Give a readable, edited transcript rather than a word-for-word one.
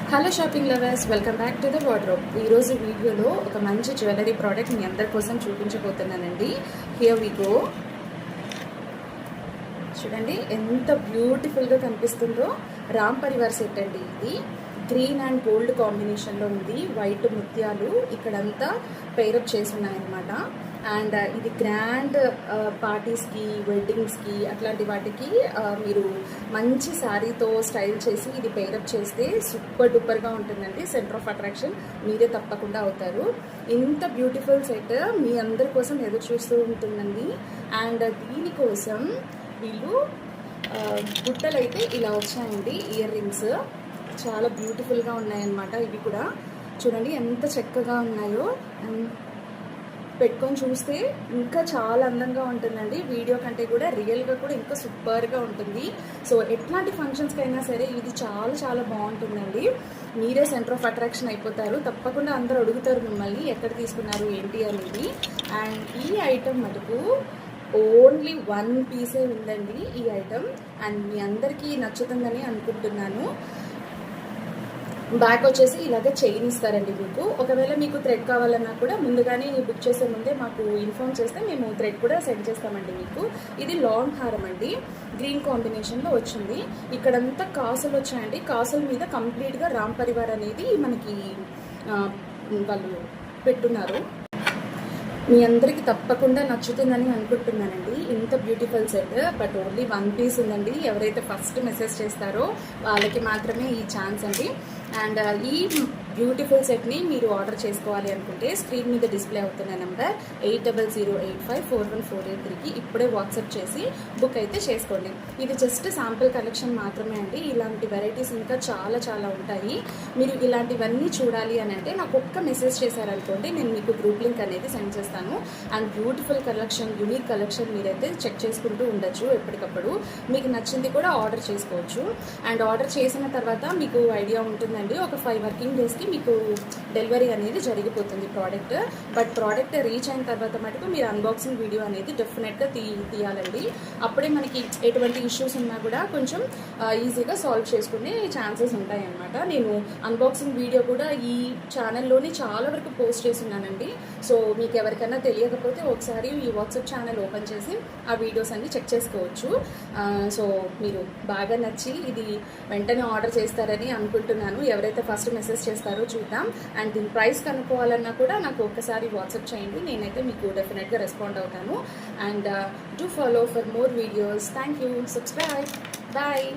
Hello shopping lovers, welcome back to the wardrobe. ఈరోజు వీడియోలో ఒక మంచి జ్యువెలరీ ప్రోడక్ట్ మీ అందరి కోసం చూపించబోతున్నానండి. Here we go. చూడండి ఎంత బ్యూటిఫుల్గా కనిపిస్తుందో. రామ్ పరివార్ సెట్ అండి ఇది. గ్రీన్ అండ్ గోల్డ్ కాంబినేషన్లో ఉంది. వైట్ ముత్యాలు ఇక్కడంతా పేరప్ చేసి ఉన్నాయన్నమాట. అండ్ ఇది గ్రాండ్ పార్టీస్కి, వెడ్డింగ్స్కి అట్లాంటి వాటికి మీరు మంచి శారీతో స్టైల్ చేసి ఇది పేరప్ చేస్తే సూపర్ డూపర్గా ఉంటుందండి. సెంటర్ ఆఫ్ అట్రాక్షన్ మీరే తప్పకుండా అవుతారు. ఇంత బ్యూటిఫుల్ సెట్ మీ అందరి కోసం ఎదురు చూస్తూ ఉంటుందండి. అండ్ దీనికోసం వీళ్ళు బుట్టలు అయితే ఇలా వచ్చాయండి. ఇయర్ రింగ్స్ చాలా బ్యూటిఫుల్గా ఉన్నాయన్నమాట. ఇవి కూడా చూడండి ఎంత చక్కగా ఉన్నాయో. పెట్టుకొని చూస్తే ఇంకా చాలా అందంగా ఉంటుందండి. వీడియో కంటే కూడా రియల్గా కూడా ఇంకా సూపర్గా ఉంటుంది. సో ఎట్లాంటి ఫంక్షన్స్కి అయినా సరే ఇది చాలా చాలా బాగుంటుందండి. మీరే సెంటర్ ఆఫ్ అట్రాక్షన్ అయిపోతారు. తప్పకుండా అందరూ అడుగుతారు మిమ్మల్ని ఎక్కడ తీసుకున్నారు ఏంటి అనేది. అండ్ ఈ ఐటమ్ మటుకు ఓన్లీ 1 పీసే ఉందండి ఈ ఐటమ్. అండ్ మీ అందరికీ నచ్చుతుందని అనుకుంటున్నాను. బ్యాక్ వచ్చేసి ఇలాగే చైన్ ఇస్తారండి మీకు. ఒకవేళ మీకు థ్రెడ్ కావాలన్నా కూడా ముందుగానే బుక్ చేసే ముందే మాకు ఇన్ఫార్మ్ చేస్తే మేము థ్రెడ్ కూడా సెండ్ చేస్తామండి మీకు. ఇది లాంగ్ హారం అండి, గ్రీన్ కాంబినేషన్లో వచ్చింది. ఇక్కడంతా కాసులు వచ్చాయండి. కాసుల మీద కంప్లీట్గా రామ్ పరివార్ అనేది మనకి వాళ్ళు పెట్టున్నారు. మీ అందరికీ తప్పకుండా నచ్చుతుందని అనుకుంటున్నానండి. ఇంత beautiful set. But only 1 piece ఉందండి. ఎవరైతే ఫస్ట్ మెసేజ్ చేస్తారో వాళ్ళకి మాత్రమే ఈ ఛాన్స్ అండి. అండ్ ఈ బ్యూటిఫుల్ సెట్ని మీరు ఆర్డర్ చేసుకోవాలి అనుకుంటే స్క్రీన్ మీద డిస్ప్లే అవుతున్న నెంబర్ 8008541483కి ఇప్పుడే వాట్సాప్ చేసి బుక్ అయితే చేసుకోండి. ఇది జస్ట్ శాంపుల్ కలెక్షన్ మాత్రమే అండి. ఇలాంటి వెరైటీస్ ఇంకా చాలా చాలా ఉంటాయి. మీరు ఇలాంటివన్నీ చూడాలి అని అంటే నాకు ఒక్క మెసేజ్ చేశారనుకోండి, నేను మీకు గ్రూప్ లింక్ అనేది సెండ్ చేస్తాను. And beautiful collection, unique collection మీరైతే చెక్ చేసుకుంటూ ఉండొచ్చు. ఎప్పటికప్పుడు మీకు నచ్చింది కూడా ఆర్డర్ చేసుకోవచ్చు. అండ్ ఆర్డర్ చేసిన తర్వాత మీకు ఐడియా ఉంటుందండి, ఒక 5 వర్కింగ్ డేస్కి మీకు డెలివరీ అనేది జరిగిపోతుంది ప్రోడక్ట్. బట్ ప్రోడక్ట్ రీచ్ అయిన తర్వాత మటుకు మీరు అన్బాక్సింగ్ వీడియో అనేది డెఫినెట్గా తీయాలండి. అప్పుడే మనకి ఎటువంటి ఇష్యూస్ ఉన్నా కూడా కొంచెం ఈజీగా సాల్వ్ చేసుకునే ఛాన్సెస్ ఉంటాయన్నమాట. నేను అన్బాక్సింగ్ వీడియో కూడా ఈ ఛానల్లోనే చాలా వరకు పోస్ట్ చేస్తున్నానండి. సో మీకు ఎవరికైనా తెలియకపోతే ఒకసారి ఈ వాట్సాప్ ఛానల్ ఓపెన్ చేసి ఆ వీడియోస్ అన్ని చెక్ చేసుకోవచ్చు. సో మీరు బాగా నచ్చి ఇది వెంటనే ఆర్డర్ చేస్తారని అనుకుంటున్నాను. ఎవరైతే ఫస్ట్ మెసేజ్ చేస్తారో చూద్దాం. అండ్ దీని ప్రైస్ కనుక్కోవాలన్నా కూడా నాకు ఒక్కసారి వాట్సాప్ చేయండి. నేనైతే మీకు డెఫినెట్గా రెస్పాండ్ అవుతాను. And do follow for more videos. Thank you. Subscribe. Bye.